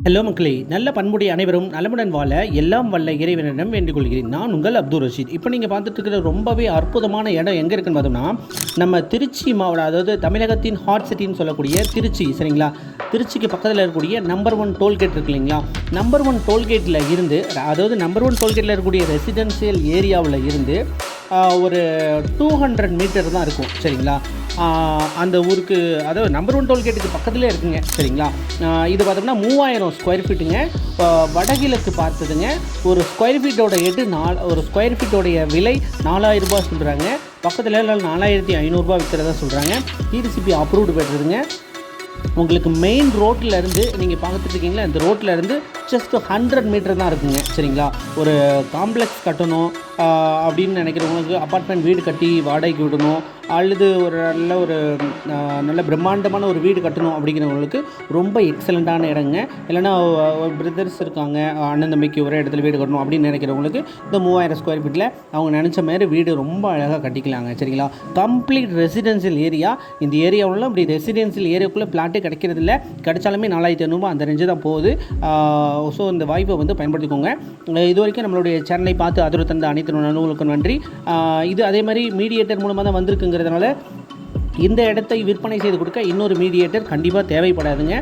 Hello மக்களே, நல்ல பண்புடைய அனைவரும் நலமுடன் வாழ எல்லாம் வல்ல இறைவனிடம் வேண்டிக் கொள்கிறேன். நான் உங்கள் அப்துல் ரஷீத். இப்போ நீங்கள் பார்த்துட்டு இருக்கிற ரொம்பவே அற்புதமான இடம் எங்கே இருக்குன்னு பார்த்தோம்னா, நம்ம திருச்சி மாவட்டம், அதாவது தமிழகத்தின் ஹாட் சிட்டின்னு சொல்லக்கூடிய திருச்சி, சரிங்களா? திருச்சிக்கு பக்கத்தில் இருக்கக்கூடிய நம்பர் 1 டோல்கேட் இருக்கு இல்லைங்களா? நம்பர் 1 டோல்கேட்டில் இருந்து, அதாவது நம்பர் 1 டோல்கேட்டில் இருக்கக்கூடிய ரெசிடென்சியல் ஏரியாவில் இருந்து ஒரு 200 மீட்டர் தான் இருக்கும், சரிங்களா? அந்த ஊருக்கு, அதாவது நம்பர் 1 டோல்கேட்டுக்கு பக்கத்துலேயே இருக்குங்க, சரிங்களா? இது பார்த்தோம்னா 3000 ஸ்கொயர் ஃபீட்டுங்க. வடகிழக்கு பார்த்ததுங்க. ஒரு ஸ்கொயர் ஃபீட்டோட ஒரு ஸ்கொயர் ஃபீட்டோடைய விலை 4000 ரூபாய் சொல்கிறாங்க. பக்கத்தில் 4500 விற்கிறதா சொல்கிறாங்க. டிடிசிபி அப்ரூவ்டு பெற்றதுங்க. உங்களுக்கு மெயின் ரோட்டில் இருந்து நீங்கள் பார்த்துட்டு இருக்கீங்களா, இந்த ரோட்டில் இருந்து ஜஸ்ட் 100 மீட்டர் தான் இருக்குங்க, சரிங்களா? ஒரு காம்ப்ளெக்ஸ் கட்டணும் அப்படின்னு நினைக்கிறவங்களுக்கு, அப்பார்ட்மெண்ட் வீடு கட்டி வாடகைக்கு விடணும், அல்லது நல்ல பிரம்மாண்டமான ஒரு வீடு கட்டணும் அப்படிங்கிறவங்களுக்கு ரொம்ப எக்ஸலண்ட்டான இடங்க. இல்லைனா பிரதர்ஸ் இருக்காங்க, அண்ணன் தம்பிக்கு ஒரே இடத்துல வீடு கட்டணும் அப்படின்னு நினைக்கிறவங்களுக்கு இந்த 3000 ஸ்கொயர் ஃபீட்டில் அவங்க நினச்ச மாதிரி வீடு ரொம்ப அழகாக கட்டிக்கலாங்க, சரிங்களா? Complete residential area. இந்த ஏரியாவில் அப்படி ரெசிடென்ஷியல் ஏரியாவுக்குள்ளே பிளாட்டே கிடைக்கிறதில்ல. கிடைச்சாலுமே 4500 அந்த ரேஞ்சு தான் போகுது. ஸோ இந்த வாய்ப்பை பயன்படுத்திக்கோங்க. இது வரைக்கும் நம்மளுடைய சேனலை பார்த்து ஆதரவு தந்த அனைத்து நண்பர்களுக்கும் நன்றி. இது அதே மாதிரி மீடியேட்டர் மூலமாக தான் வந்திருக்குங்கிறதுனால இந்த இடத்தை விற்பனை செய்து கொடுக்க இன்னொரு மீடியேட்டர் கண்டிப்பாக தேவைப்படாதுங்க.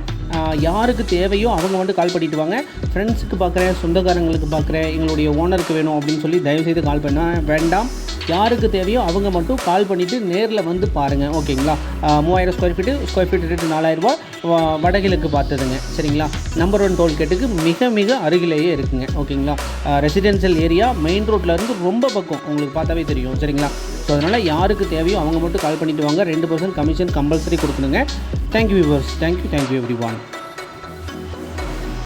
யாருக்கு தேவையோ அவங்க கால் பண்ணிட்டு வாங்க. ஃப்ரெண்ட்ஸுக்கு பார்க்குறேன், சொந்தக்காரங்களுக்கு பார்க்குறேன், எங்களுடைய ஓனருக்கு வேணும் அப்படின்னு சொல்லி தயவுசெய்து கால் பண்ண வேண்டாம். யாருக்கு தேவையோ அவங்க மட்டும் கால் பண்ணிவிட்டு நேரில் வந்து பாருங்கள், ஓகேங்களா? 3000 ஸ்கொயர் ஃபீட் ரேட்டு 4000 ரூபா. வடகிழக்கு பார்த்ததுங்க, சரிங்களா? நம்பர் 1 டோல்கேட்டுக்கு மிக மிக அருகிலேயே இருக்குங்க, ஓகேங்களா? ரெசிடென்ஷியல் ஏரியா, மெயின் ரோட்டில் இருந்து ரொம்ப பக்கம், உங்களுக்கு பார்த்தாவே தெரியும், சரிங்களா? ஸோ அதனால் யாருக்கு தேவையோ அவங்க மட்டும் கால் பண்ணிவிட்டு வாங்க. 2% கமிஷன் கம்பல்சரி கொடுக்கணுங்க. Thank you viewers. Thank you every one.